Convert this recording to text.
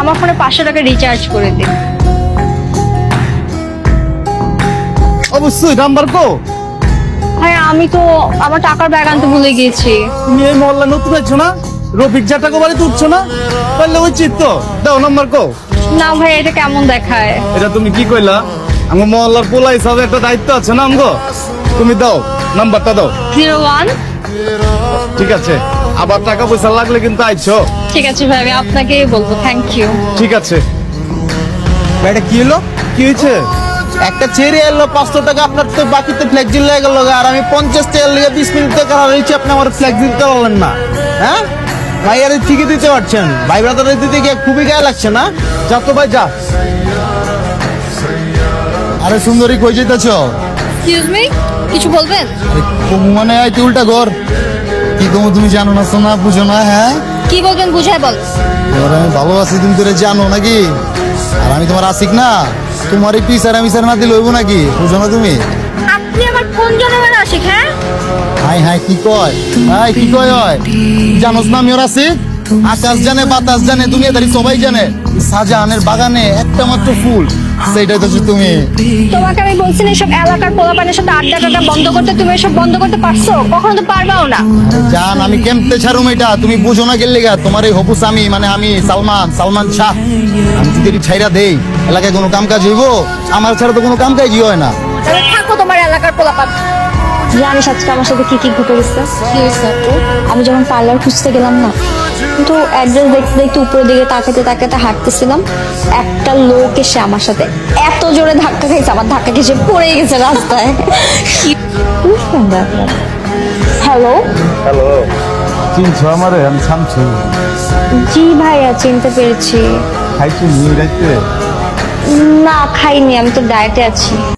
আমার ফোনে 500 টাকা রিচার্জ করে দিন। অবশ্যই নাম্বার কো। ভাই আমি তো আমার টাকার ব্যাগ আনতে ভুলে গিয়েছি। তুমি এই মহল্লা নতুন আছো না? রফিক জাটাকে বাড়িতে উঠছো না? তাহলে ওই চিত্ত দাও নাম্বার কো। না ভাই এটা কেমন দেখায়? এটা তুমি কি কইলা? আমার মহল্লার পোলা হিসাবে একটা দায়িত্ব আছে না আমগো। তুমি দাও নাম্বারটা দাও। 01। ঠিক আছে, আবার টাকা পয়সা লাগলে কিন্তু আইছো। ঠিক আছে ভাই আমি আপনাকেই বলবো, থ্যাংক ইউ। ঠিক আছে। এটা কি হলো? কি হয়েছে? একটা চেরি এলো 500 টাকা, আপনার তো বাকিতে ফ্লেক্সিল লেগে গেল, আর আমি 50 টাকা লেগে 20 মিনিট টাকা হারিয়েছি, আপনি আমার ফ্লেক্সিল দিতে পারলেন না। হ্যাঁ ভাই, আরে ঠিকই দিতে পারছেন, ভাই ব্রাদারের দিতে গিয়ে খুবই গায়ে লাগছে না? যা তো ভাই যা। আরে সুন্দরী কই যেতেছ? এক্সকিউজ মি, কিছু বলবেন? কমু মানে আইতে উল্টা ঘর। কি কমু তুমি জানো না, শোনা বুঝো না? হ্যাঁ কি বলবেন বুঝায় বল। তোমার আমি ভালোবাসি, তুমি তোরে জানো নাকি? আর আমি তোমার আশিক না, তোমার এই পিসার আমি সার না দিলে হইব নাকি? বুঝো না তুমি? আপনি আমার কোন জনমের আশিক? হ্যাঁ হাই হাই কি কয়, হাই কি কয় হয়? জানোস না আমি ওর আশিক? আকাশ জানে বাতাস জানে দুনিয়াদারি সবাই জানে, শাহজাহানের বাগানে একটা মাত্র ফুল, সেইটাই তো তুমি। তোমাকে আমি বলছি না এসব এলাকার পোলাপানের সাথে আড্ডা টাড্ডা বন্ধ করতে, তুমি এসব বন্ধ করতে পারছো? কখনো তো পারবাও না। জান আমি কেমতে ছাড়ুম এটা, তুমি বুঝো না গেলে গা। তোমার এই হবু স্বামী মানে আমি সালমান শাহ, আমি যদি এটি ছাইরা দেই এলাকায় কোনো কাম কাজ হইব? আমার ছাড়া তো কোনো কাম কাজই হয় না। তাহলে থাকো তোমার এলাকার পোলাপান। জানিস আজকে আমার সাথে কি কি ঘটে গেছে? কি হয়েছে? আমি যখন পার্লার খুঁজতে গেলাম না, কিন্তু অ্যাড্রেস দেখতে দেখতে উপরের দিকে তাকাতে তাকাতে হাঁটতেছিলাম, একটা লোক এসে আমার সাথে এত জোরে ধাক্কা খাইছে, আমার ধাক্কা খেয়ে পড়ে গেছে রাস্তায়। হ্যালো। হ্যালো, চিনছো আমারে? আমি শামছু। জি ভাইয়া চিনতে পেরেছি। খাইছো নি রাইতে? না খাইনি, আমি তো ডায়েটে আছি।